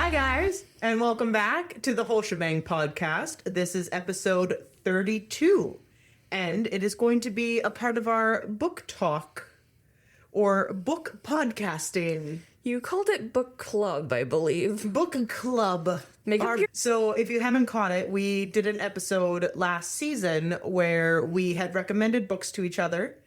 Hi, guys, and welcome back to the Whole Shebang podcast. This is episode 32, and it is going to be a part of our book talk or book podcasting. You called it book club, I believe. Book club. So if you haven't caught it, we did an episode last season where we had recommended books to each other,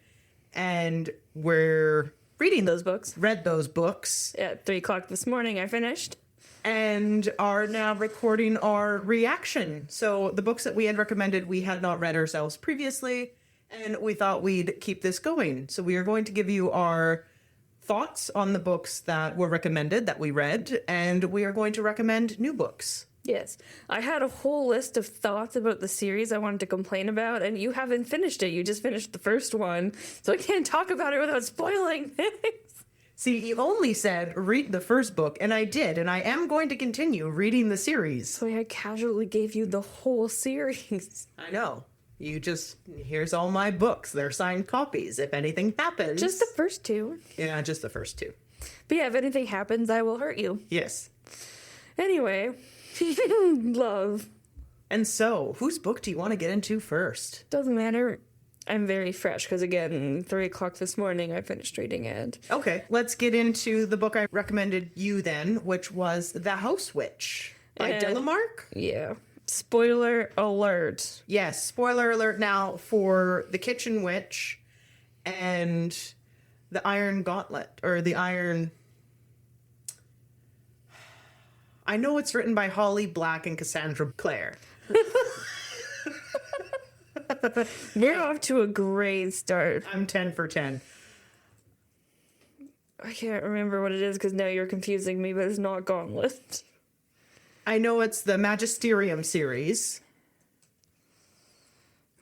and we're Reading those books. read those books At 3 o'clock this morning, I finished. and are now recording our reaction. So the books that we had recommended, we had not read ourselves previously, and we thought we'd keep this going. So we are going to give you our thoughts on the books that were recommended that we read, and we are going to recommend new books. Yes. I had a whole list of thoughts about the series I wanted to complain about, and you haven't finished it. You just finished the first one, so I can't talk about it without spoiling things. See, you only said read the first book, and I did, and I am going to continue reading the series. So I casually gave you the whole series. I know. You just, here's all my books. They're signed copies. If anything happens. Just the first two. Yeah, just the first two. But yeah, if anything happens, I will hurt you. Yes. Anyway, love. And so, whose book do you want to get into first? Doesn't matter. I'm very fresh because, again, 3 o'clock this morning, I finished reading it. Okay, let's get into the book I recommended you then, which was The House Witch by Delamark. Yeah. Spoiler alert. Yes, spoiler alert now for The Kitchen Witch and The Iron Gauntlet, or The Iron... I know it's written by Holly Black and Cassandra Clare. We're off to a great start. I'm 10 for 10. I can't remember what it is because now you're confusing me, but it's not Gauntlet. I know it's the Magisterium series.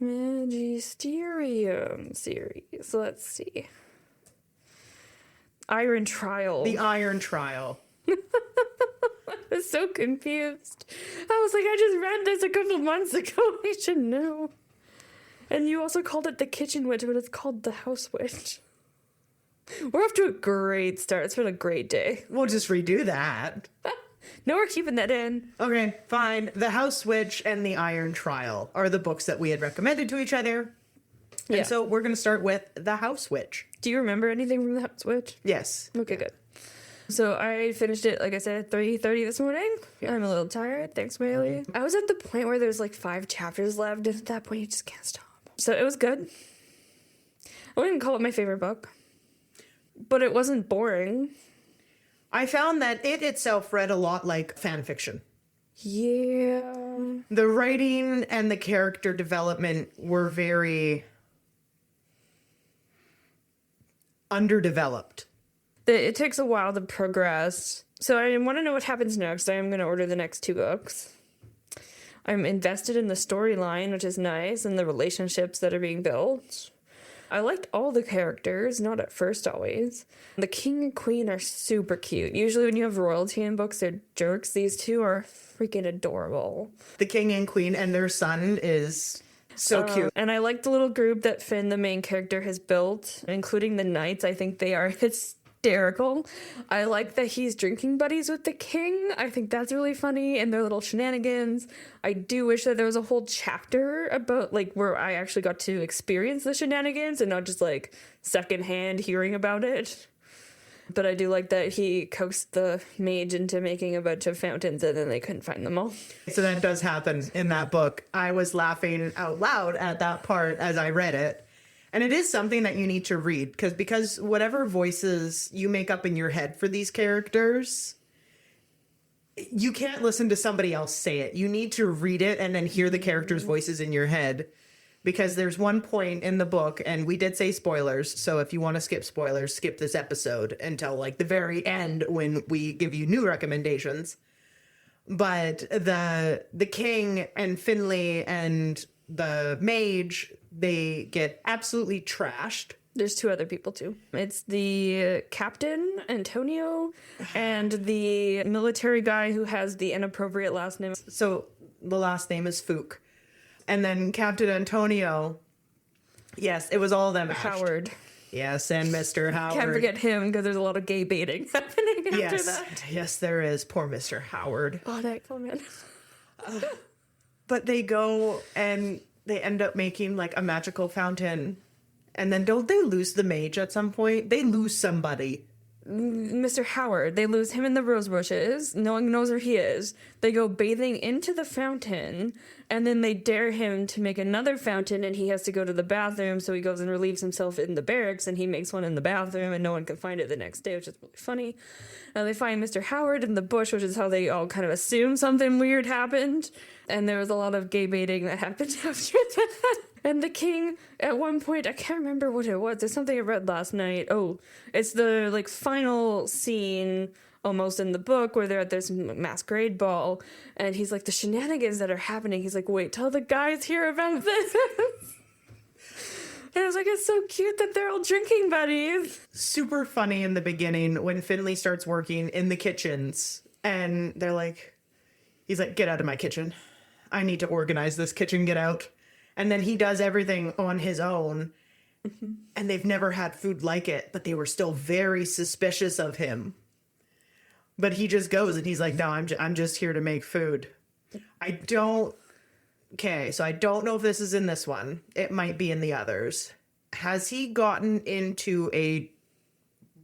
Magisterium series. Let's see. Iron Trial. The Iron Trial. I was so confused. I was like, I just read this a couple months ago. I should know. And you also called it The Kitchen Witch, but it's called The House Witch. We're off to a great start. It's been a great day. We'll just redo that. No, we're keeping that in. Okay, fine. The House Witch and The Iron Trial are the books that we had recommended to each other. Yeah. And so we're going to start with The House Witch. Do you remember anything from The House Witch? Yes. Okay, good. So I finished it, like I said, at 3:30 this morning. Yeah. I'm a little tired. Thanks, Bailey. I was at the point where there's like 5 chapters left, and at that point you just can't stop. So it was good. I wouldn't call it my favorite book, but it wasn't boring. I found that it itself read a lot like fan fiction. Yeah. The writing and the character development were very underdeveloped. It takes a while to progress. So I want to know what happens next. I am going to order the next 2 books. I'm invested in the storyline, which is nice, and the relationships that are being built. I liked all the characters, not at first always. The king and queen are super cute. Usually when you have royalty in books, they're jerks. These two are freaking adorable. The king and queen and their son is so cute. And I like the little group that Finn, the main character, has built, including the knights. I think they are hysterical. I like that he's drinking buddies with the king. I think that's really funny, and their little shenanigans. I do wish that there was a whole chapter about like where I actually got to experience the shenanigans and not just like secondhand hearing about it. But I do like that he coaxed the mage into making a bunch of fountains and then they couldn't find them all. So that does happen in that book. I was laughing out loud at that part as I read it. And it is something that you need to read because whatever voices you make up in your head for these characters, you can't listen to somebody else say it. You need to read it and then hear the characters' voices in your head. Because there's one point in the book, and we did say spoilers, so if you want to skip spoilers, skip this episode until like the very end when we give you new recommendations. But the king and Finley and the mage, they get absolutely trashed. There's 2 other people too. It's the captain, Antonio, and the military guy who has the inappropriate last name. So the last name is Fook. And then Captain Antonio, yes, it was all of them. Howard. Yes, and Mr. Howard. Can't forget him because there's a lot of gay baiting happening after Yes, that. yes, there is. Poor Mr. Howard. Oh, that poor man. But they go and they end up making like a magical fountain. And then don't they lose the mage at some point? They lose somebody. Mr. Howard, they lose him in the rose bushes. No one knows where he is. They go bathing into the fountain, and then they dare him to make another fountain, and he has to go to the bathroom, so he goes and relieves himself in the barracks, and he makes one in the bathroom, and no one can find it the next day, which is really funny. They find Mr. Howard in the bush, which is how they all kind of assume something weird happened, and there was a lot of gay baiting that happened after that. And the king, at one point, I can't remember what it was. There's something I read last night. Oh, it's the like final scene almost in the book where they're at this masquerade ball, and he's like, the shenanigans that are happening. He's like, wait, tell the guys here about this. And I was like, it's so cute that they're all drinking buddies. Super funny in the beginning when Finley starts working in the kitchens, and they're like, he's like, get out of my kitchen. I need to organize this kitchen, get out. And then he does everything on his own. And they've never had food like it, but they were still very suspicious of him. But he just goes and he's like, no, I'm just here to make food. Okay, so I don't know if this is in this one. It might be in the others. Has he gotten into a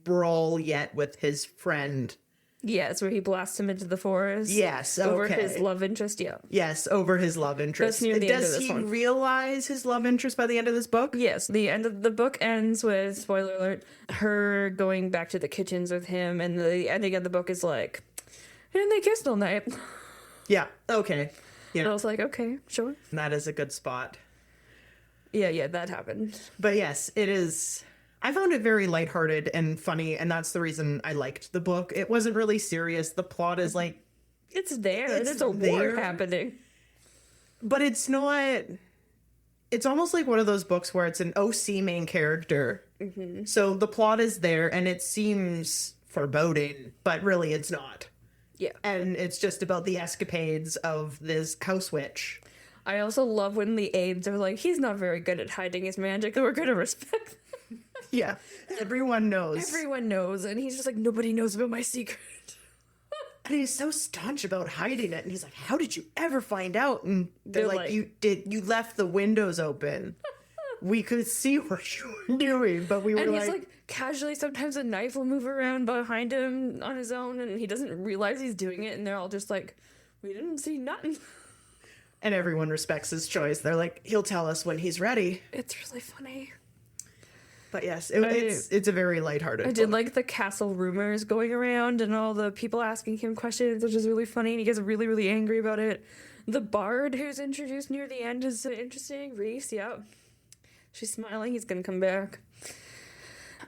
brawl yet with his friend? Yes, where he blasts him into the forest. Yes, Over okay. his love interest, yeah. Yes, over his love interest. That's near the end of Does this he one. realize his love interest by the end of this book? Yes, the end of the book ends with, spoiler alert, her going back to the kitchens with him, and the ending of the book is like, and they kissed all night. Yeah, okay. And I Yeah, was like, okay, sure. that is a good spot. Yeah, that happened. But yes, it is. I found it very lighthearted and funny, and that's the reason I liked the book. It wasn't really serious. The plot is like, It's there. It's There's a war there. happening. but it's not. It's almost like one of those books where it's an OC main character. So the plot is there, and it seems foreboding, but really it's not. Yeah. And it's just about the escapades of this house witch. I also love when the aides are like, he's not very good at hiding his magic, so we're going to respect. Yeah, everyone knows. Everyone knows, and he's just like, nobody knows about my secret. And he's so staunch about hiding it. And he's like, how did you ever find out? And they're They're like, like- you left the windows open. We could see what you were doing, but we were And he's like, like, casually, sometimes a knife will move around behind him on his own, and he doesn't realize he's doing it, and they're all just like, we didn't see nothing. and everyone respects his choice. They're like, he'll tell us when he's ready. It's really funny. But yes, it's a very lighthearted I did book. like the castle rumors going around and all the people asking him questions, which is really funny, and he gets really, really angry about it. The bard who's introduced near the end is interesting. Reese, yeah. She's smiling. He's gonna come back.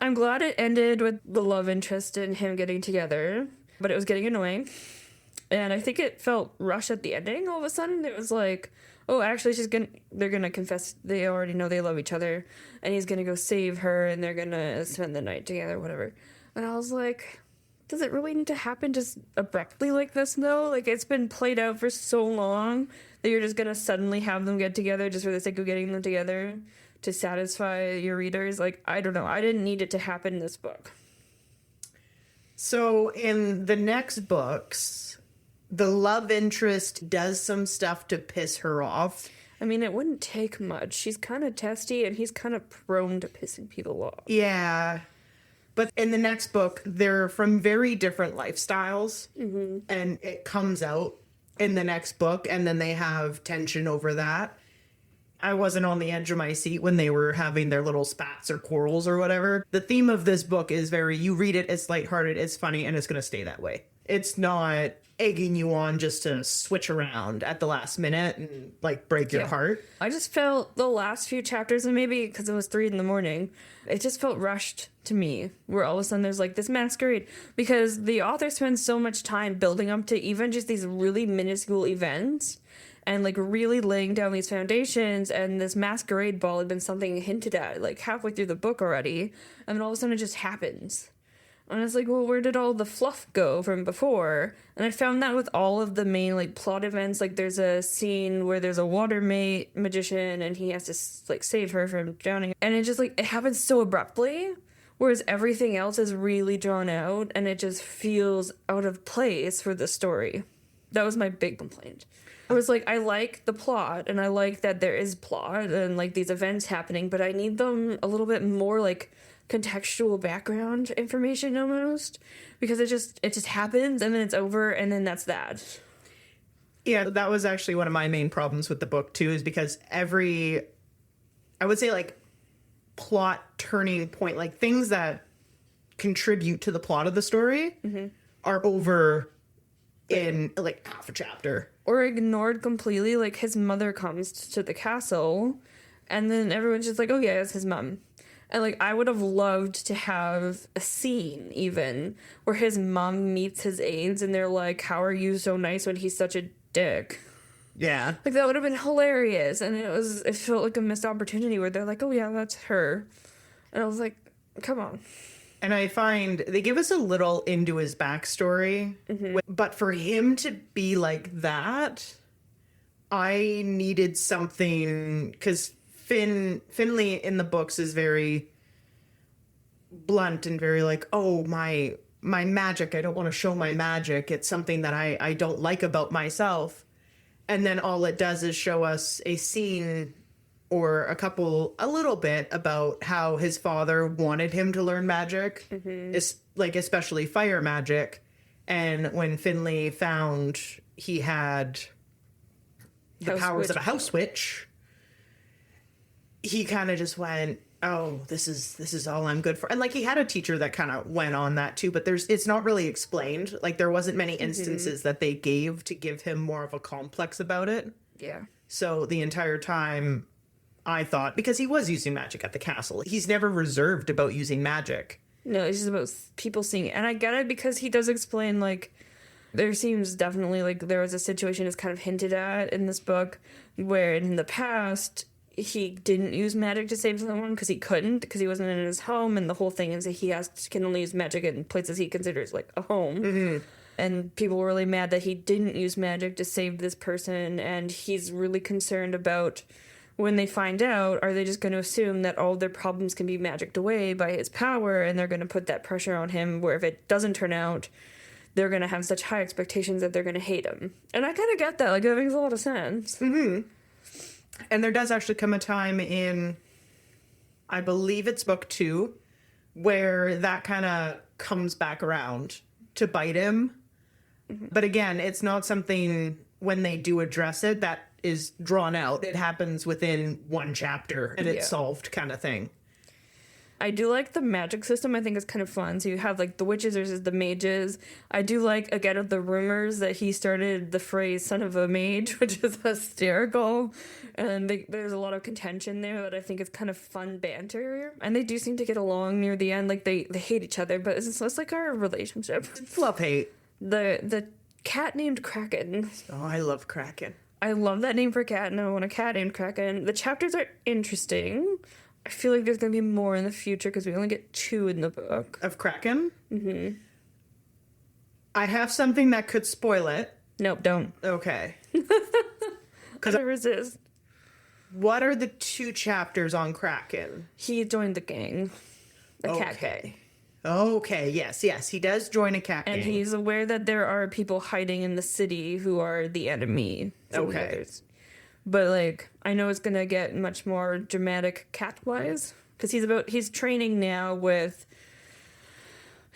I'm glad it ended with the love interest and him getting together, but it was getting annoying. And I think it felt rushed at the ending all of a sudden. It was like, oh, actually they're gonna confess they already know they love each other, and he's gonna go save her, and they're gonna spend the night together, whatever. And I was like, does it really need to happen just abruptly like this though? Like, it's been played out for so long that you're just gonna suddenly have them get together just for the sake of getting them together to satisfy your readers. Like, I don't know. I didn't need it to happen in this book. So in the next books, the love interest does some stuff to piss her off. I mean, it wouldn't take much. She's kind of testy, and he's kind of prone to pissing people off. Yeah. But in the next book, they're from very different lifestyles. And it comes out in the next book, and then they have tension over that. I wasn't on the edge of my seat when they were having their little spats or quarrels or whatever. The theme of this book is you read it, it's lighthearted, it's funny, and it's going to stay that way. It's not egging you on just to switch around at the last minute and like break your heart. I just felt the last few chapters, and maybe because it was 3 a.m, it just felt rushed to me, where all of a sudden there's like this masquerade, because the author spends so much time building up to even just these really minuscule events and like really laying down these foundations, and this masquerade ball had been something hinted at like halfway through the book already, and then all of a sudden it just happens. And it's like, well, where did all the fluff go from before? And I found that with all of the main, like, plot events. Like, there's a scene where there's a water magician and he has to, like, save her from drowning. And it just, like, it happens so abruptly. Whereas everything else is really drawn out and it just feels out of place for the story. That was my big complaint. I was like, I like the plot and I like that there is plot and, like, these events happening, but I need them a little bit more, like, contextual background information almost, because it just happens and then it's over and then that's that. Yeah, that was actually one of my main problems with the book too, is because I would say, like, plot turning point, like things that contribute to the plot of the story are over in like half a chapter or ignored completely. Like, his mother comes to the castle and then everyone's just like, oh yeah, it's his mom. And, like, I would have loved to have a scene, even, where his mom meets his aides and they're like, how are you so nice when he's such a dick? Yeah. Like, that would have been hilarious. And it felt like a missed opportunity where they're like, oh, yeah, that's her. And I was like, come on. And I find they give us a little into his backstory. But for him to be like that, I needed something, because Finley in the books is very blunt and very like, oh, my magic, I don't want to show my magic. It's something that I don't like about myself. And then all it does is show us a scene or a little bit about how his father wanted him to learn magic, especially fire magic. And when Finley found he had the powers of a house witch, he kind of just went, oh, this is all I'm good for. And, like, he had a teacher that kind of went on that too, but it's not really explained. Like, there wasn't many instances that they gave to give him more of a complex about it. Yeah. So the entire time I thought, because he was using magic at the castle, he's never reserved about using magic. No, it's just about people seeing it. And I get it because he does explain, like, there seems definitely like there was a situation that's kind of hinted at in this book where in the past he didn't use magic to save someone because he couldn't, because he wasn't in his home, and the whole thing is that he can only use magic in places he considers like a home. And people were really mad that he didn't use magic to save this person, and he's really concerned about when they find out, are they just going to assume that all their problems can be magicked away by his power, and they're going to put that pressure on him where if it doesn't turn out, they're going to have such high expectations that they're going to hate him. And I kind of get that. Like, that makes a lot of sense. And there does actually come a time in, I believe it's book 2, where that kind of comes back around to bite him. But again, it's not something, when they do address it, that is drawn out. It happens within one chapter and it's solved kind of thing. I do like the magic system. I think it's kind of fun. So you have like the witches versus the mages. I do like, again, the rumors that he started the phrase son of a mage, which is hysterical. And there's a lot of contention there that I think is kind of fun banter. And they do seem to get along near the end. Like they hate each other, but it's like our relationship. It's love-hate. The cat named Kraken. Oh, I love Kraken. I love that name for a cat, and I want a cat named Kraken. The chapters are interesting. I feel like there's going to be more in the future because we only get 2 in the book. Of Kraken? I have something that could spoil it. Nope, don't. Okay. Because I resist. What are the 2 chapters on Kraken? He joined the gang. The cat gang. Okay, yes. He does join a cat gang. And he's aware that there are people hiding in the city who are the enemy. Okay. But, like, I know it's gonna get much more dramatic cat-wise. Because he's training now with...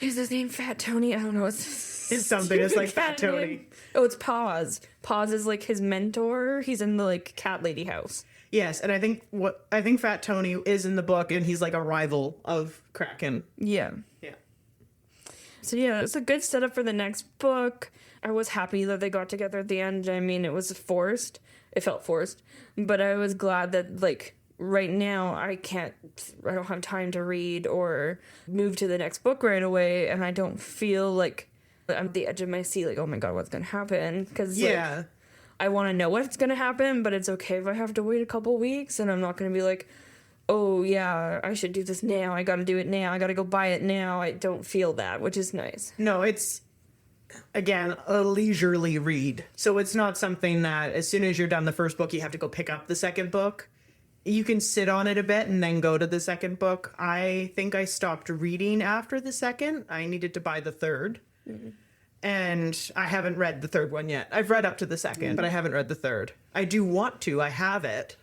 Is his name Fat Tony? I don't know. It's something. It's like Fat Tony. Name. Oh, it's Paws. Paws is, like, his mentor. He's in the, like, cat lady house. Yes, and I think Fat Tony is in the book, and he's, like, a rival of Kraken. Yeah. So, yeah, it's a good setup for the next book. I was happy that they got together at the end. I mean, it was forced. It felt forced. But I was glad that, like, right now I don't have time to read or move to the next book right away. And I don't feel like I'm at the edge of my seat, like, oh my God, what's going to happen? Because, like, I want to know what's going to happen, but it's okay if I have to wait a couple weeks. And I'm not going to be like, oh yeah, I should do this now. I gotta do it now. I gotta go buy it now. I don't feel that, which is nice. No, it's, again, a leisurely read. So it's not something that as soon as you're done the first book, you have to go pick up the second book. You can sit on it a bit and then go to the second book. I think I stopped reading after the second. I needed to buy the third. And I haven't read the third one yet. I've read up to the second, but I haven't read the third. I do want to. I have it.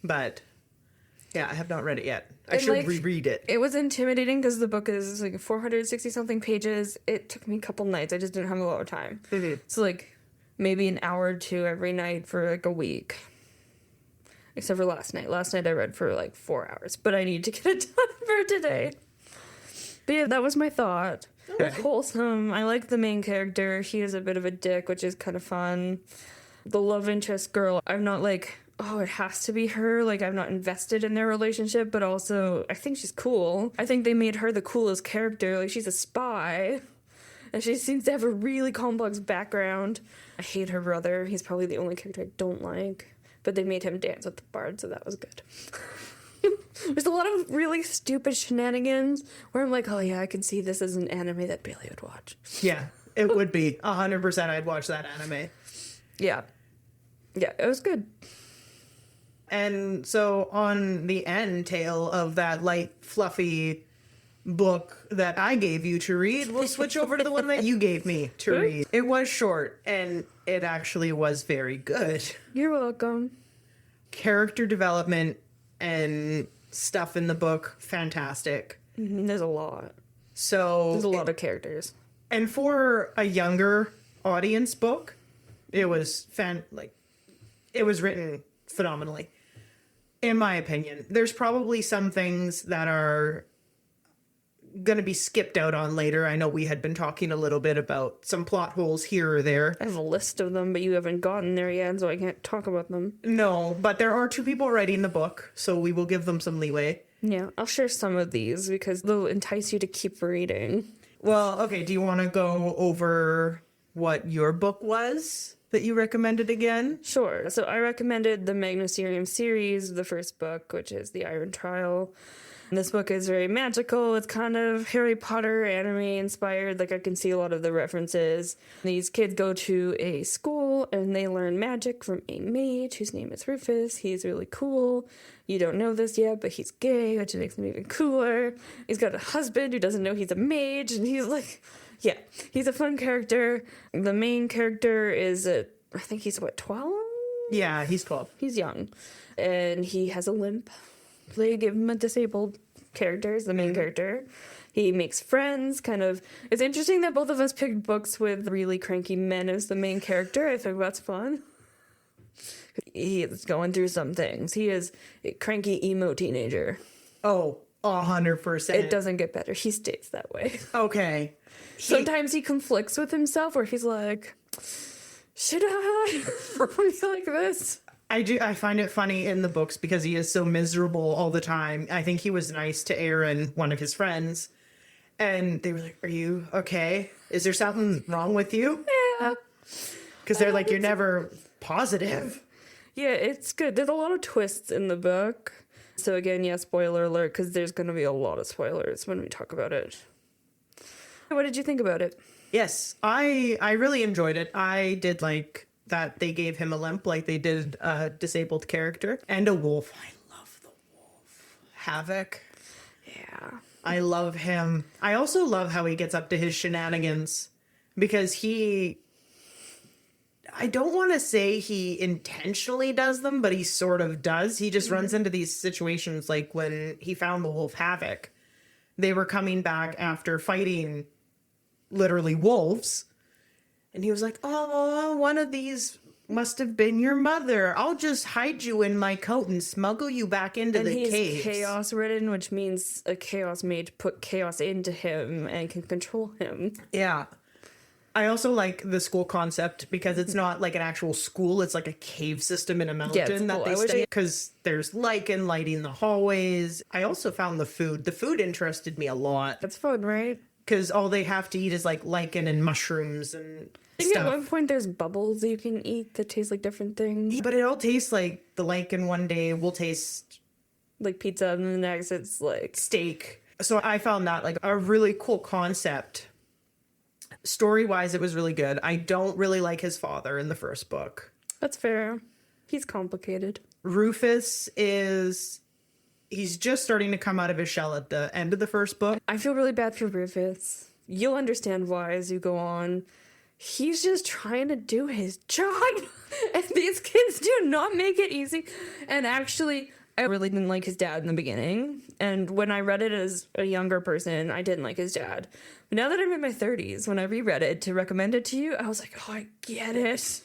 But yeah, I have not read it yet. I And, should like, reread it. It was intimidating because the book is like 460 something pages. It took me a couple nights. I just didn't have a lot of time. So like maybe an hour or two every night for like a week. Except for last night. Last night I read for like 4 hours, but I need to get it done for today. But yeah, that was my thought. It was wholesome. I like the main character. He is a bit of a dick, which is kind of fun. The love interest girl, I'm not like, oh, it has to be her. Like, I'm not invested in their relationship, but also I think she's cool. I think they made her the coolest character. Like, she's a spy. And she seems to have a really complex background. I hate her brother. He's probably the only character I don't like. But they made him dance with the bard, so that was good. There's a lot of really stupid shenanigans where I'm like, oh yeah, I can see this as an anime that Bailey would watch. Yeah, it would be 100%. I'd watch that anime. Yeah. Yeah, it was good. And so on the end tail of that light, fluffy book that I gave you to read, we'll switch over to the one that you gave me to read. It was short, and it actually was very good. You're welcome. Character development and stuff in the book, fantastic. There's a lot. So There's a lot of characters. and for a younger audience book, it was it was written phenomenally. In my opinion, there's probably some things that are going to be skipped out on later. I know we had been talking a little bit about some plot holes here or there. I have a list of them, but you haven't gotten there yet, so I can't talk about them. No, but there are two people writing the book, so we will give them some leeway. Yeah, I'll share some of these because they'll entice you to keep reading. Well, okay, do you want to go over what your book was that you recommended again? Sure. So I recommended the Magnusirium series, the first book, which is The Iron Trial. And this book is very magical. It's kind of Harry Potter anime inspired. Like, I can see a lot of the references. These kids go to a school and they learn magic from a mage whose name is Rufus. He's really cool. You don't know this yet, but he's gay, which makes him even cooler. He's got a husband who doesn't know he's a mage, and he's like, yeah, he's a fun character. The main character is, I think he's, 12? Yeah, he's 12. He's young. And he has a limp. They give him a disabled character as the main character. He makes friends, kind of. It's interesting that both of us picked books with really cranky men as the main character. I think that's fun. He is going through some things. He is a cranky emo teenager. Oh, 100%. It doesn't get better. He stays that way. Okay. Sometimes he conflicts with himself where he's like, should I be like this? I find it funny in the books because he is so miserable all the time. I think he was nice to Aaron, one of his friends, and they were like, "Are you okay? Is there something wrong with you?" Yeah. Because they're like, "You're never positive." Yeah, it's good. There's a lot of twists in the book. So again, yeah, spoiler alert, because there's going to be a lot of spoilers when we talk about it. What did you think about it? Yes, I really enjoyed it. I did like that they gave him a limp like they did a disabled character. And a wolf. I love the wolf. Havoc. Yeah. I love him. I also love how he gets up to his shenanigans because I don't want to say he intentionally does them, but he sort of does. He just runs into these situations like when he found the wolf Havoc. They were coming back after fighting literally wolves. And he was like, "Oh, one of these must have been your mother. I'll just hide you in my coat and smuggle you back into the he's caves." chaos ridden, which means a chaos mage put chaos into him and can control him. Yeah. I also like the school concept because it's not like an actual school. It's like a cave system in a mountain it's that cool. they I wish stay because there's lichen lighting the hallways. I also found the food. The food interested me a lot That's fun, right? because all they have to eat is like lichen and mushrooms and I think at stuff. one point there's bubbles you can eat that taste like different things. But it all tastes like the lichen one day will taste like pizza, and then the next it's like steak. So I found that like a really cool concept. Story-wise, it was really good. I don't really like his father in the first book. that's fair. He's complicated. Rufus he's just starting to come out of his shell at the end of the first book. I feel really bad for Rufus. You'll understand why as you go on. He's just trying to do his job. And these kids do not make it easy. And actually, I really didn't like his dad in the beginning. And when I read it as a younger person, I didn't like his dad. But now that I'm in my 30s, when I reread it to recommend it to you, I was like, oh, I get it.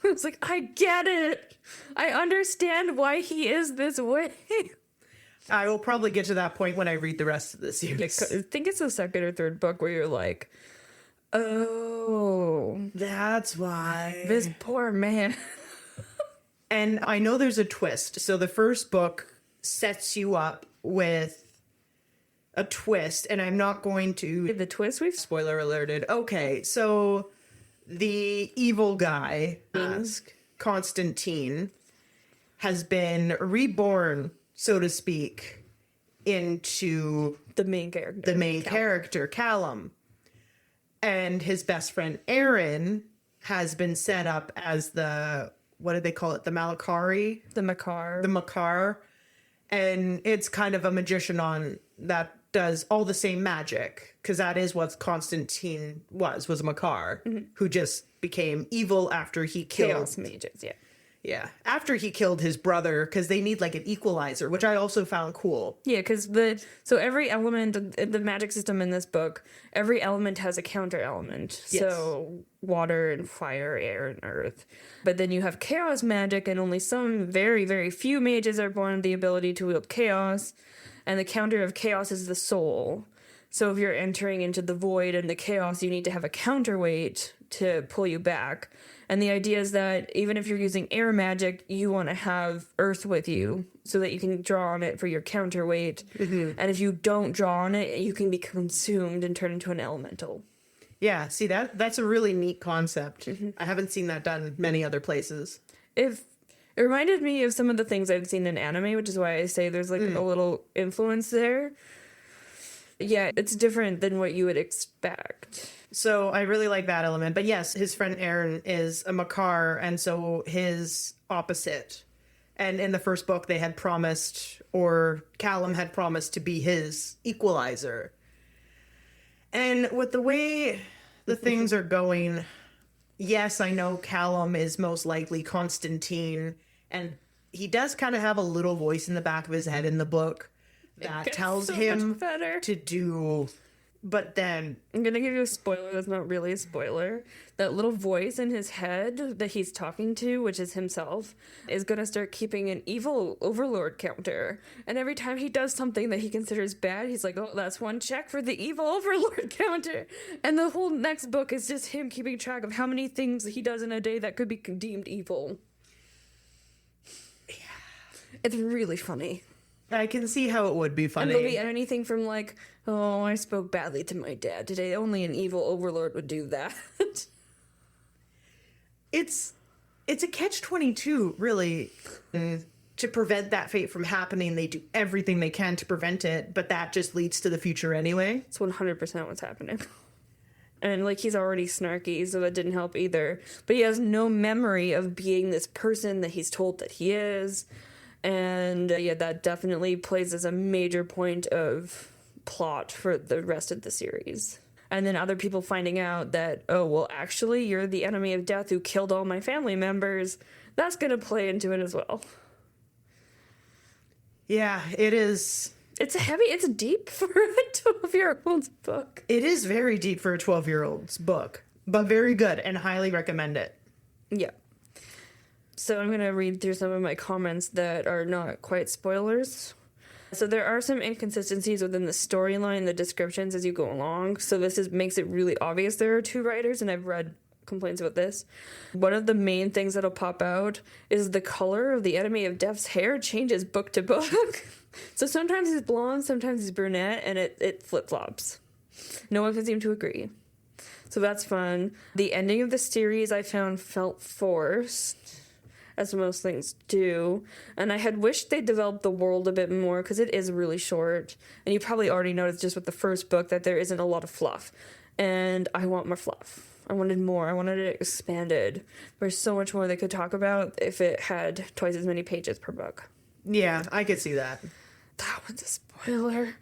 I was like, I get it. I understand why he is this way. I will probably get to that point when I read the rest of the series. I think it's the second or third book where you're like, oh, That's why. this poor man. And I know there's a twist. So the first book sets you up with a twist, and I'm not going to The twist we've spoiler alerted. Okay, so the evil guy, Constantine, has been reborn, so to speak, into the main character. the main character, Callum. And his best friend, Aaron, has been set up as what did they call it? The Malakari? The Makar. The Makar. And it's kind of a magician that does all the same magic, because that is what Constantine was a Makar, who just became evil after he killed. Chaos mages, yeah. Yeah, after he killed his brother, because they need like an equalizer, which I also found cool. Yeah, because so every element of the magic system in this book, every element has a counter element. Yes. So water and fire, air and earth. But then you have chaos magic, and only some very, very few mages are born with the ability to wield chaos. And the counter of chaos is the soul. So if you're entering into the void and the chaos, you need to have a counterweight to pull you back. And the idea is that even if you're using air magic, you want to have earth with you so that you can draw on it for your counterweight. And if you don't draw on it, you can be consumed and turn into an elemental. Yeah, see, that's a really neat concept. I haven't seen that done many other places. It reminded me of some of the things I've seen in anime, which is why I say there's like a little influence there. Yeah, it's different than what you would expect. So I really like that element. But yes, his friend Aaron is a Makar, and so his opposite. And in the first book, they had promised, or Callum had promised to be his equalizer. And with the way the things are going, yes, I know Callum is most likely Constantine, and he does kind of have a little voice in the back of his head in the book that gets tells so him much better. to do. But then I'm gonna give you a spoiler that's not really a spoiler. That little voice in his head that he's talking to, which is himself, is gonna start keeping an evil overlord counter. And every time he does something that he considers bad, he's like, oh, that's one check for the evil overlord counter. And the whole next book is just him keeping track of how many things he does in a day that could be deemed evil. Yeah. It's really funny. I can see how it would be And funny. it'll be anything from like, oh, I spoke badly to my dad today. Only an evil overlord would do that. It's a catch-22, really. To prevent that fate from happening, they do everything they can to prevent it, but that just leads to the future anyway. It's 100% what's happening. And like he's already snarky, so that didn't help either. But he has no memory of being this person that he's told that he is. And yeah, that definitely plays as a major point of plot for the rest of the series. And then other people finding out that, oh, well, actually, you're the enemy of death who killed all my family members. That's going to play into it as well. Yeah, it is. It's deep for a 12-year-old's book. It is very deep for a 12-year-old's book, but very good and highly recommend it. Yeah. So I'm going to read through some of my comments that are not quite spoilers. So there are some inconsistencies within the storyline, the descriptions as you go along. So makes it really obvious there are two writers, and I've read complaints about this. One of the main things that'll pop out is the color of the enemy of death's hair changes book to book. So sometimes he's blonde, sometimes he's brunette, and it flip-flops. No one can seem to agree. So that's fun. The ending of the series I found felt forced. as most things do. And I had wished they developed the world a bit more because it is really short. And you probably already noticed just with the first book that there isn't a lot of fluff. And I want more fluff. I wanted more. I wanted it expanded. There's so much more they could talk about if it had twice as many pages per book. Yeah, I could see that. That one's a spoiler.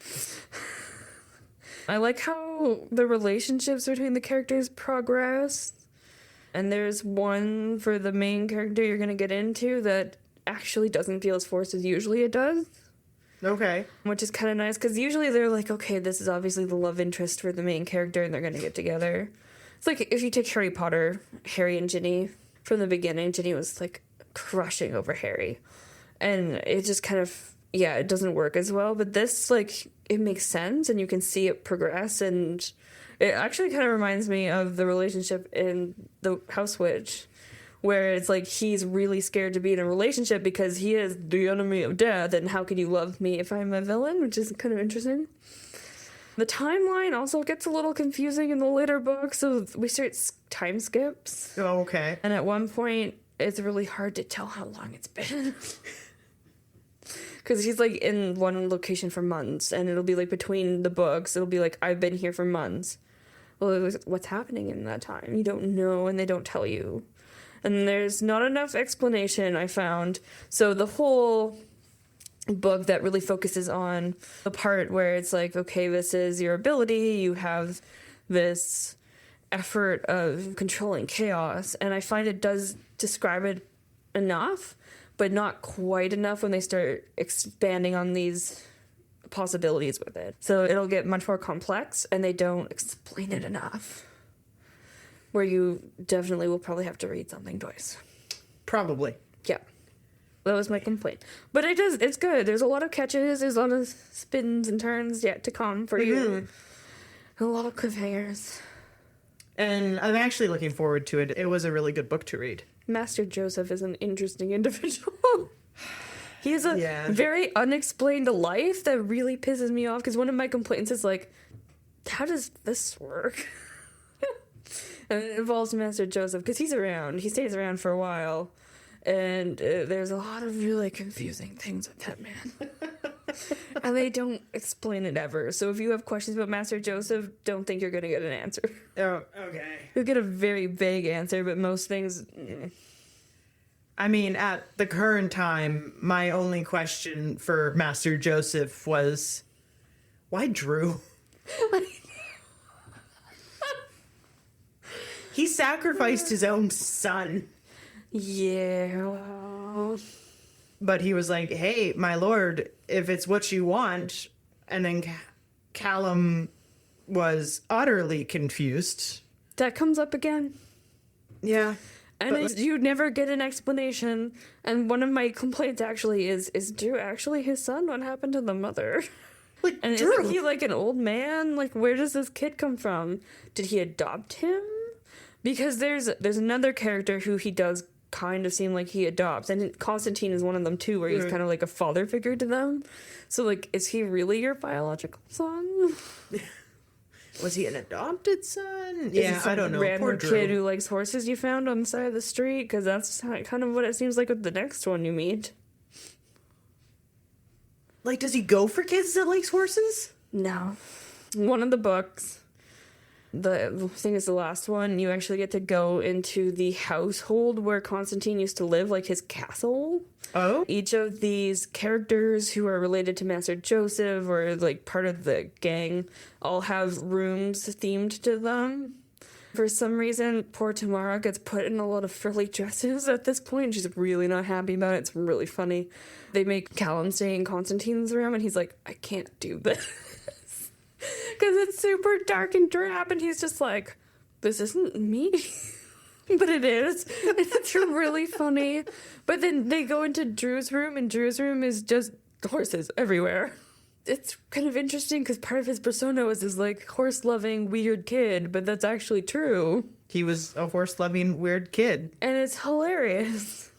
I like how the relationships between the characters progress. And there's one for the main character you're going to get into that actually doesn't feel as forced as usually it does. Okay. Which is kind of nice, because usually they're like, okay, this is obviously the love interest for the main character and they're going to get together. It's like if you take Harry Potter, Harry and Ginny, from the beginning, Ginny was like crushing over Harry. And it just kind of, yeah, it doesn't work as well. But this, like, it makes sense and you can see it progress. And it actually kind of reminds me of the relationship in The House Witch, where it's like he's really scared to be in a relationship because he is the enemy of death, and how could you love me if I'm a villain, which is kind of interesting. The timeline also gets a little confusing in the later books, so we start time skips. Oh, okay. And at one point, it's really hard to tell how long it's been. Because he's like in one location for months, and it'll be like between the books, it'll be like, I've been here for months. Well, what's happening in that time? You don't know, and they don't tell you. And there's not enough explanation, I found. So the whole book that really focuses on the part where it's like, okay, this is your ability, you have this effort of controlling chaos, and I find it does describe it enough, but not quite enough when they start expanding on these possibilities with it. So it'll get much more complex, and they don't explain it enough. Where you definitely will probably have to read something twice. Probably. Yeah. That was my complaint. But it's good. There's a lot of catches, there's a lot of spins and turns yet to come for you. A lot of cliffhangers. And I'm actually looking forward to it. It was a really good book to read. Master Joseph is an interesting individual. He has a very unexplained life that really pisses me off, because one of my complaints is like, how does this work? And it involves Master Joseph, because he's around. He stays around for a while. And there's a lot of really confusing things with that man. And they don't explain it ever. So if you have questions about Master Joseph, don't think you're going to get an answer. Oh, okay. You'll get a very vague answer, but most things... I mean, at the current time, my only question for Master Joseph was, why Drew? He sacrificed his own son. Yeah. Well... But he was like, hey, my lord, if it's what you want. And then Callum was utterly confused. That comes up again. Yeah. And you never get an explanation. And one of my complaints actually is Drew actually his son? What happened to the mother? Like, And Drew. isn't he like an old man? Like, where does this kid come from? Did he adopt him? Because there's another character who he does kind of seem like he adopts, and Constantine is one of them too, where he's kind of like a father figure to them. So like, is he really your biological son? Was he an adopted son? Is he I don't know. Random Poor Drew. kid who likes horses you found on the side of the street, because that's kind of what it seems like with the next one you meet. Like, does he go for kids that likes horses? No. One of the books, the thing is the last one, you actually get to go into the household where Constantine used to live, like his castle. Oh? Each of these characters who are related to Master Joseph or like part of the gang all have rooms themed to them. For some reason, poor Tamara gets put in a lot of frilly dresses at this point. She's really not happy about it. It's really funny. They make Callum stay in Constantine's room, and he's like, I can't do this. Because it's super dark and drab, and he's just like, this isn't me. But it is. It's really funny. But then they go into Drew's room, and Drew's room is just horses everywhere. It's kind of interesting because part of his persona was this like horse-loving, weird kid, but that's actually true. He was a horse-loving, weird kid And it's hilarious.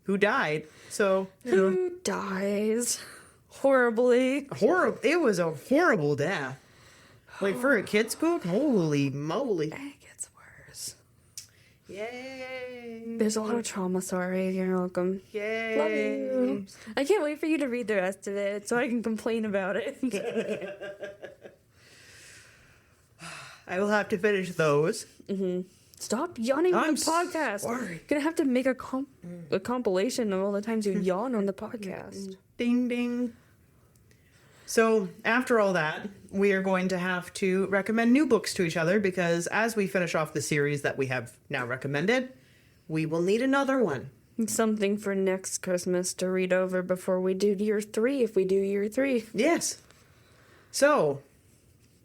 who died. So, Who dies horribly. horrible. It was a horrible death. Like, for a kid's book? Holy moly. It gets worse. Yay! There's a lot of trauma, sorry. You're welcome. Yay! Love you. I can't wait for you to read the rest of it so I can complain about it. I will have to finish those. Stop yawning on I'm the podcast. sorry. Gonna have to make a compilation of all the times you yawn on the podcast. Ding ding. So, after all that, we are going to have to recommend new books to each other because as we finish off the series that we have now recommended, we will need another one. Something for next Christmas to read over before we do year 3, if we do year 3. Yes. So,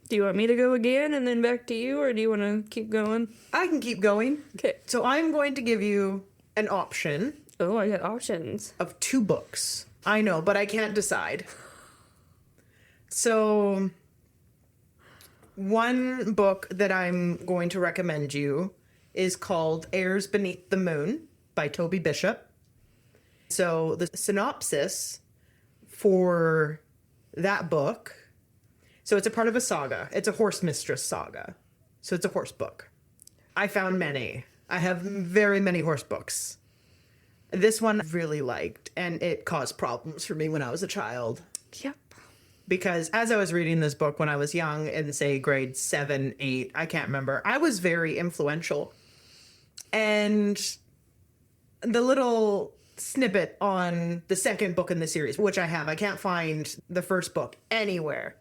Do you want me to go again and then back to you, or do you want to keep going? I can keep going. Okay. So, I'm going to give you an option Oh, I got options. of 2 books. I know, but I can't decide. So, one book that I'm going to recommend you is called Airs Beneath the Moon by Toby Bishop. So, the synopsis for that book, so it's a part of a saga. It's a horse mistress saga. So, it's a horse book. I found many. I have very many horse books. This one I really liked, and it caused problems for me when I was a child. Yep. Because as I was reading this book when I was young, in say grade 7, 8, I can't remember, I was very influential. And the little snippet on the second book in the series, which I have, I can't find the first book anywhere,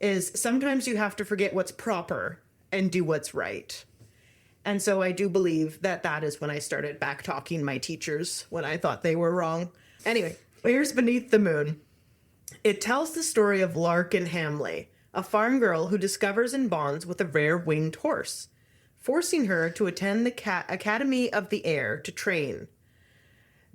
is sometimes you have to forget what's proper and do what's right. And so I do believe that that is when I started back-talking my teachers when I thought they were wrong. Anyway, Airs Beneath the Moon. It tells the story of Larkin Hamley, a farm girl who discovers and bonds with a rare winged horse, forcing her to attend the Academy of the Air to train.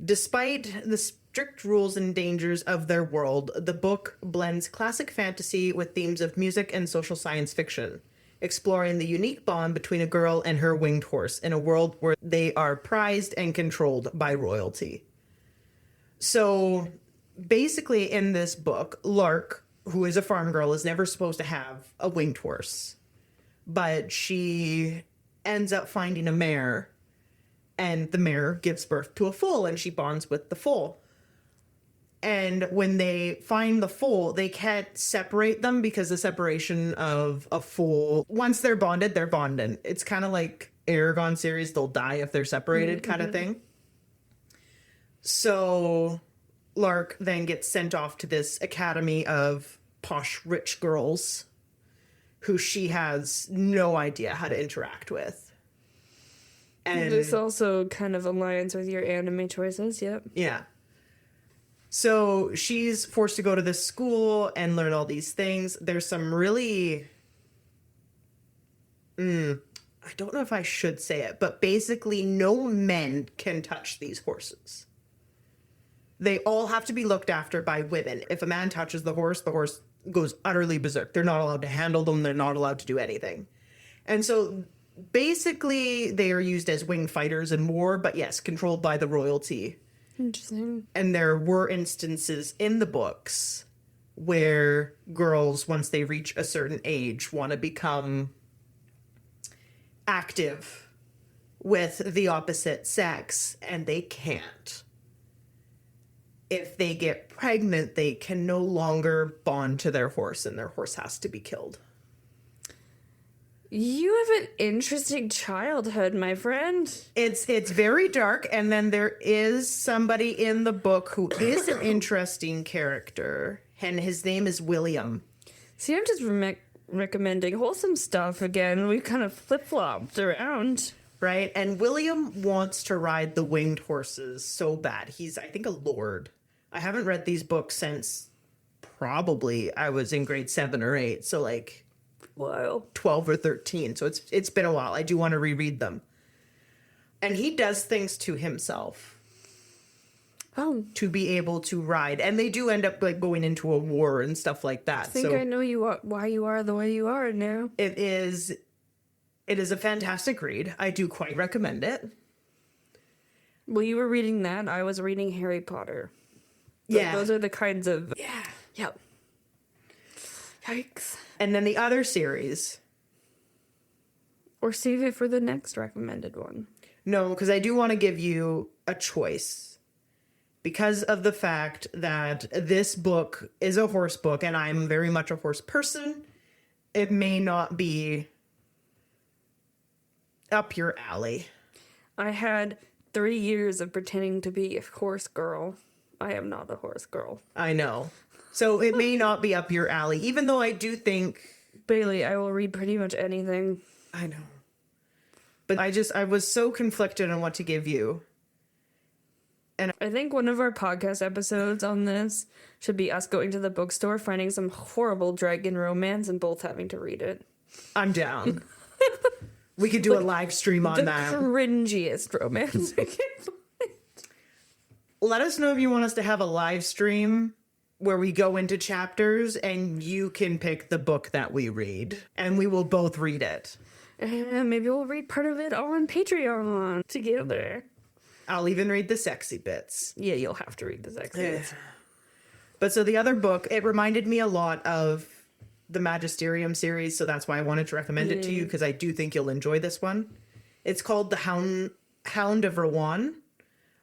Despite the strict rules and dangers of their world, the book blends classic fantasy with themes of music and social science fiction, exploring the unique bond between a girl and her winged horse in a world where they are prized and controlled by royalty. So, basically, in this book, Lark, who is a farm girl, is never supposed to have a winged horse. But she ends up finding a mare, and the mare gives birth to a foal, and she bonds with the foal. And when they find the foal, they can't separate them because the separation of a foal, once they're bonded, they're bonded. It's kind of like Aragon series, they'll die if they're separated kind of thing. So Lark then gets sent off to this academy of posh rich girls who she has no idea how to interact with. And This also kind of aligns with your anime choices, yep. yeah. So she's forced to go to this school and learn all these things. There's some really I don't know if I should say it, but basically no men can touch these horses. They all have to be looked after by women. If a man touches the horse goes utterly berserk. They're not allowed to handle them. They're not allowed to do anything. And so basically they are used as winged fighters in war, but yes, controlled by the royalty. Interesting. And there were instances in the books where girls, once they reach a certain age, want to become active with the opposite sex, and they can't. If they get pregnant, they can no longer bond to their horse, and their horse has to be killed. You have an interesting childhood, my friend. It's very dark, and then there is somebody in the book who is an interesting character, and his name is William. See, I'm just recommending wholesome stuff again. We kind of flip-flopped around. Right? And William wants to ride the winged horses so bad. He's, I think, a lord. I haven't read these books since probably I was in grade 7 or 8, so like Wow. 12 or 13. So it's been a while. I do want to reread them. And he does things to himself Oh, to be able to ride. And they do end up like going into a war and stuff like that. I think I know you are, why you are the way you are now. It is a fantastic read. I do quite recommend it. Well, you were reading that. I was reading Harry Potter. Yeah. Those are the kinds of... Yeah. Yep. Yikes. And then the other series, Or save it for the next recommended one. No, because I do want to give you a choice. Because of the fact that this book is a horse book and I'm very much a horse person, it may not be up your alley. I had 3 years of pretending to be a horse girl. I am not a horse girl. I know. So it may not be up your alley, even though I do think... Bailey, I will read pretty much anything. I know. But I was so conflicted on what to give you. I think one of our podcast episodes on this should be us going to the bookstore, finding some horrible dragon romance, and both having to read it. I'm down. We could do a live stream on that. The cringiest romance we can find. Let us know if you want us to have a live stream where we go into chapters and you can pick the book that we read and we will both read it. And maybe we'll read part of it on Patreon together. I'll even read the sexy bits. Yeah, you'll have to read the sexy bits. But so the other book, it reminded me a lot of the Magisterium series, so that's why I wanted to recommend it to you, because I do think you'll enjoy this one. It's called The Hound of Rouen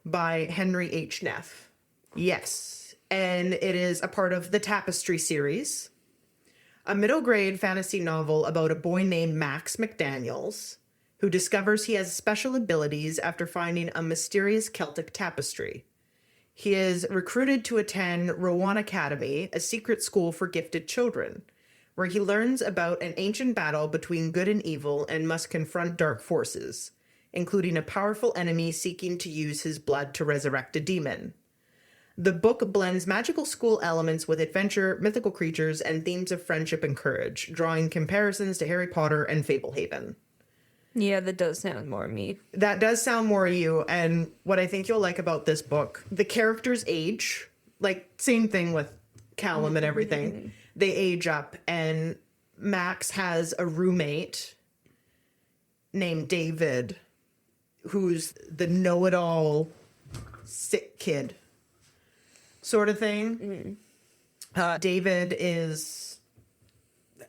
by Henry H. Neff. Yes, and it is a part of the Tapestry series, a middle grade fantasy novel about a boy named Max McDaniels, who discovers he has special abilities after finding a mysterious Celtic tapestry. He is recruited to attend Rowan Academy, a secret school for gifted children, where he learns about an ancient battle between good and evil and must confront dark forces, including a powerful enemy seeking to use his blood to resurrect a demon. The book blends magical school elements with adventure, mythical creatures, and themes of friendship and courage, drawing comparisons to Harry Potter and Fablehaven. Yeah, that does sound more me. That does sound more you, and what I think you'll like about this book, the characters age, like same thing with Callum and everything. They age up, and Max has a roommate named David, who's the know-it-all sick kid sort of thing. David is...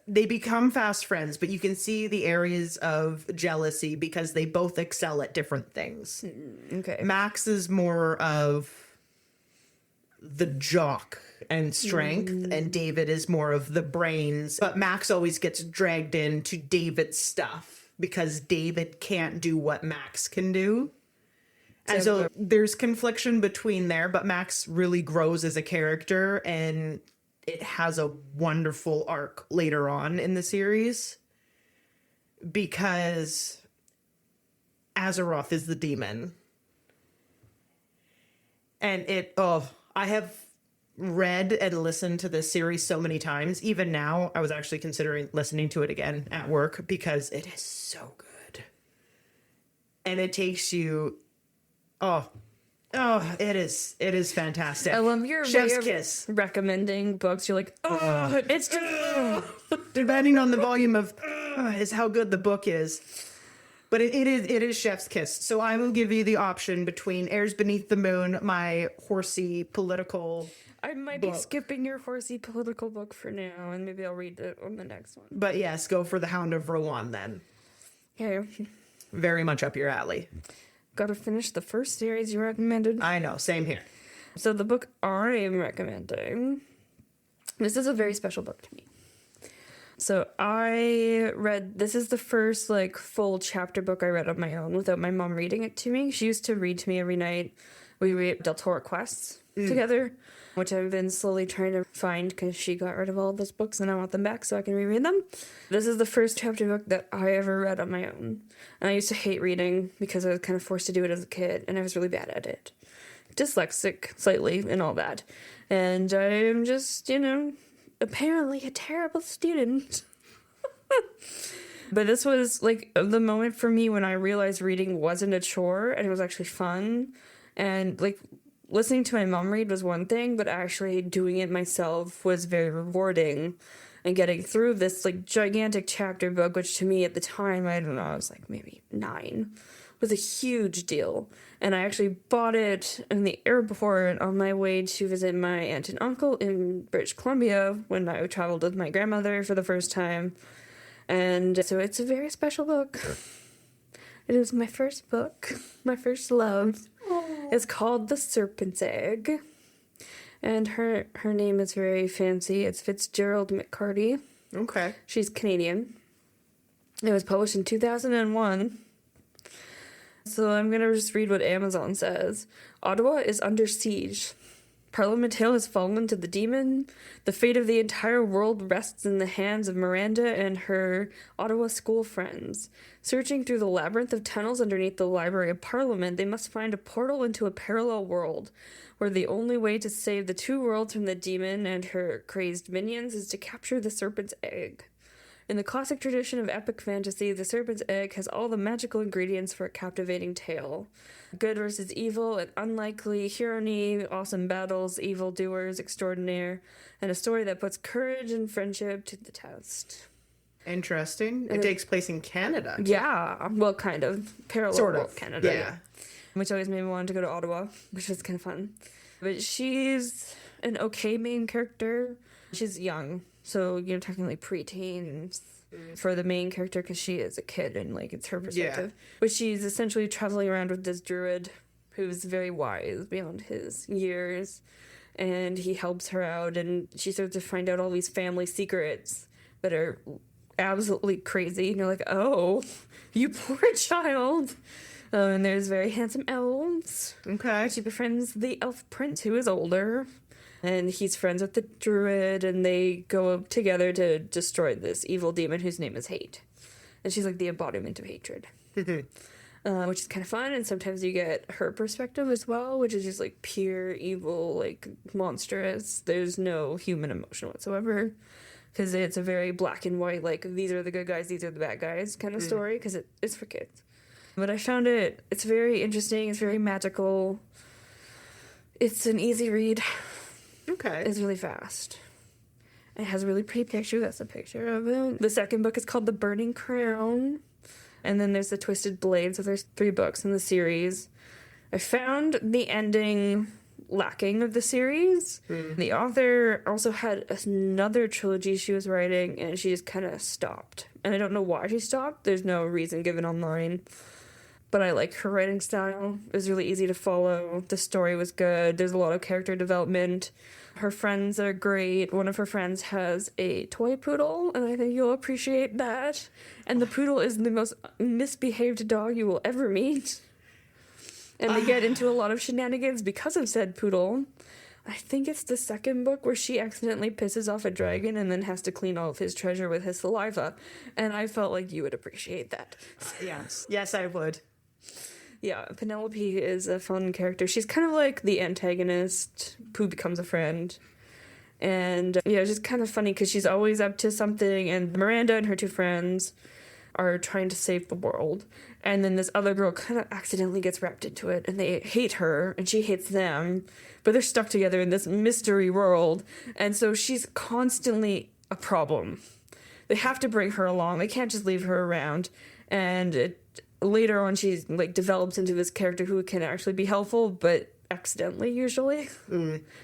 They become fast friends, but you can see the areas of jealousy because they both excel at different things. Okay. Max is more of the jock and strength, and David is more of the brains. But Max always gets dragged into David's stuff because David can't do what Max can do. And so there's confliction between there, but Max really grows as a character, and it has a wonderful arc later on in the series because Azeroth is the demon. And I have read and listened to this series so many times. Even now, I was actually considering listening to it again at work because it is so good. And it takes you, it is fantastic. I love your Chef's way of kiss. recommending books. You're like, it's just... Depending on the volume of is how good the book is. But it is Chef's Kiss. So I will give you the option between Airs Beneath the Moon, my horsey political I might book. be skipping your horsey political book for now, and maybe I'll read it on the next one. But yes, go for The Hound of Rowan then. Okay. Very much up your alley. Gotta finish the first series you recommended. I know, same here. So the book I am recommending, this is a very special book to me. So this is the first full chapter book I read on my own without my mom reading it to me. She used to read to me every night. We read Deltora Quests together, which I've been slowly trying to find because she got rid of all of those books and I want them back so I can reread them. This is the first chapter book that I ever read on my own. And I used to hate reading because I was kind of forced to do it as a kid and I was really bad at it. Dyslexic slightly and all that. And I'm just, apparently a terrible student. But this was the moment for me when I realized reading wasn't a chore and it was actually fun. And listening to my mom read was one thing, but actually doing it myself was very rewarding. And getting through this gigantic chapter book, which to me at the time, I don't know, I was maybe 9, was a huge deal. And I actually bought it in the airport on my way to visit my aunt and uncle in British Columbia when I traveled with my grandmother for the first time. And so it's a very special book. It is my first book, my first love. It's called The Serpent's Egg. And her name is very fancy. It's Fitzgerald McCarty. Okay. She's Canadian. It was published in 2001. So I'm going to just read what Amazon says. Ottawa is under siege. Parliament Hill has fallen to the demon. The fate of the entire world rests in the hands of Miranda and her Ottawa school friends. Searching through the labyrinth of tunnels underneath the Library of Parliament, they must find a portal into a parallel world, where the only way to save the two worlds from the demon and her crazed minions is to capture the serpent's egg. In the classic tradition of epic fantasy, the serpent's egg has all the magical ingredients for a captivating tale. Good versus evil, an unlikely hero-y, awesome battles, evildoers extraordinaire, and a story that puts courage and friendship to the test. Interesting. It takes place in Canada. Yeah, well, kind of. Parallel Sort world of. Canada. Yeah. Which always made me want to go to Ottawa, which was kind of fun. But she's an okay main character. She's young, so you're technically preteens for the main character because she is a kid and like it's her perspective. Yeah. But she's essentially traveling around with this druid who's very wise beyond his years, and he helps her out, and she starts to find out all these family secrets that are absolutely crazy. And you're like, oh, you poor child. And there's very handsome elves. Okay. She befriends the elf prince who is older, and he's friends with the druid, and they go together to destroy this evil demon whose name is Hate. And she's like the embodiment of hatred. Which is kind of fun, and sometimes you get her perspective as well, which is just like pure evil, like monstrous. There's no human emotion whatsoever, because it's a very black and white, like these are the good guys, these are the bad guys kind of story, because it's for kids. But I found it's very interesting, it's very magical. It's an easy read. Okay. It's really fast. It has a really pretty picture. That's a picture of it. The second book is called The Burning Crown. And then there's The Twisted Blade. So there's 3 books in the series. I found the ending lacking of the series. The author also had another trilogy she was writing, and she just kind of stopped. And I don't know why she stopped. There's no reason given online. But I like her writing style. It was really easy to follow. The story was good. There's a lot of character development. Her friends are great. One of her friends has a toy poodle, and I think you'll appreciate that. And the poodle is the most misbehaved dog you will ever meet. And they get into a lot of shenanigans because of said poodle. I think it's the second book where she accidentally pisses off a dragon and then has to clean all of his treasure with his saliva. And I felt like you would appreciate that. Yes. Yes, I would. Yeah, Penelope is a fun character. She's kind of like the antagonist who becomes a friend. And yeah, it's just kind of funny because she's always up to something, and Miranda and her 2 friends are trying to save the world. And then this other girl kind of accidentally gets wrapped into it, and they hate her, and she hates them. But they're stuck together in this mystery world, and so she's constantly a problem. They have to bring her along. They can't just leave her around. And later on, she like develops into this character who can actually be helpful, but accidentally usually.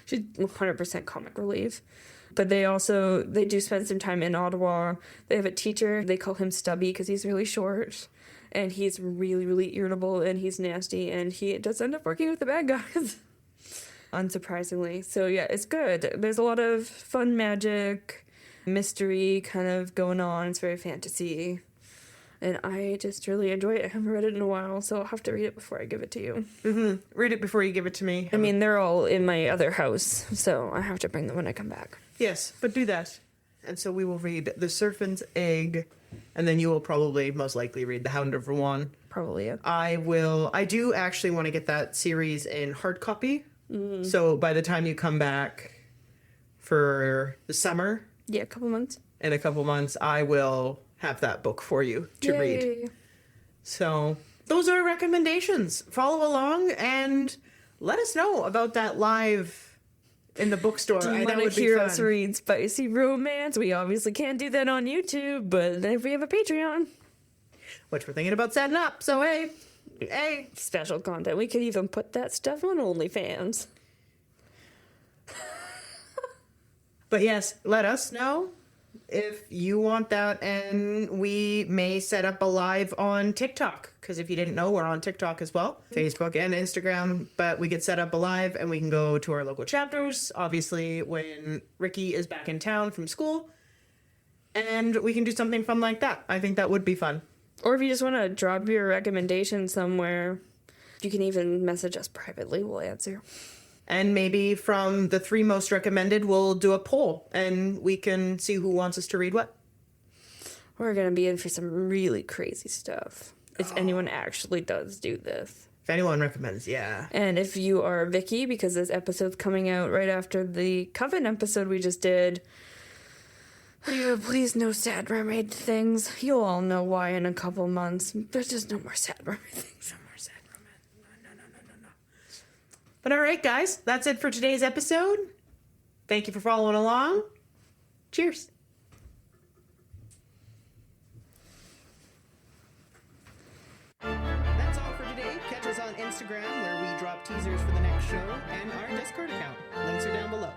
She's 100% comic relief. But they do spend some time in Ottawa. They have a teacher. They call him Stubby because he's really short. And he's really, really irritable, and he's nasty, and he does end up working with the bad guys. Unsurprisingly. So yeah, it's good. There's a lot of fun magic, mystery kind of going on. It's very fantasy. And I just really enjoy it. I haven't read it in a while, so I'll have to read it before I give it to you. Read it before you give it to me. I mean, they're all in my other house, so I have to bring them when I come back. Yes, but do that. And so we will read The Serpent's Egg, and then you will probably most likely read The Hound of Rouen. Probably, yeah. I do actually want to get that series in hard copy. So by the time you come back for the summer, Yeah, a couple months. in a couple months, I will have that book for you to read. So those are recommendations. Follow along and let us know about that live in the bookstore. Do you want to hear us read spicy romance? We obviously can't do that on YouTube, but if we have a Patreon, which we're thinking about setting up, so hey, special content. We could even put that stuff on OnlyFans. But yes, let us know if you want that, and we may set up a live on TikTok, because if you didn't know, we're on TikTok as well, Facebook and Instagram, but we could set up a live and we can go to our local chapters, obviously when Ricky is back in town from school, and we can do something fun like that. I think that would be fun. Or if you just want to drop your recommendation somewhere, you can even message us privately. We'll answer. And maybe from the 3 most recommended, we'll do a poll and we can see who wants us to read what. We're going to be in for some really crazy stuff. If anyone actually does do this. If anyone recommends, yeah. And if you are Vicky, because this episode's coming out right after the Coven episode we just did, please no sad mermaid things. You'll all know why in a couple months. There's just no more sad mermaid things. No more sad mermaid. No. But all right, guys, that's it for today's episode. Thank you for following along. Cheers. That's all for today. Catch us on Instagram, where we drop teasers for the next show, and our Discord account. Links are down below.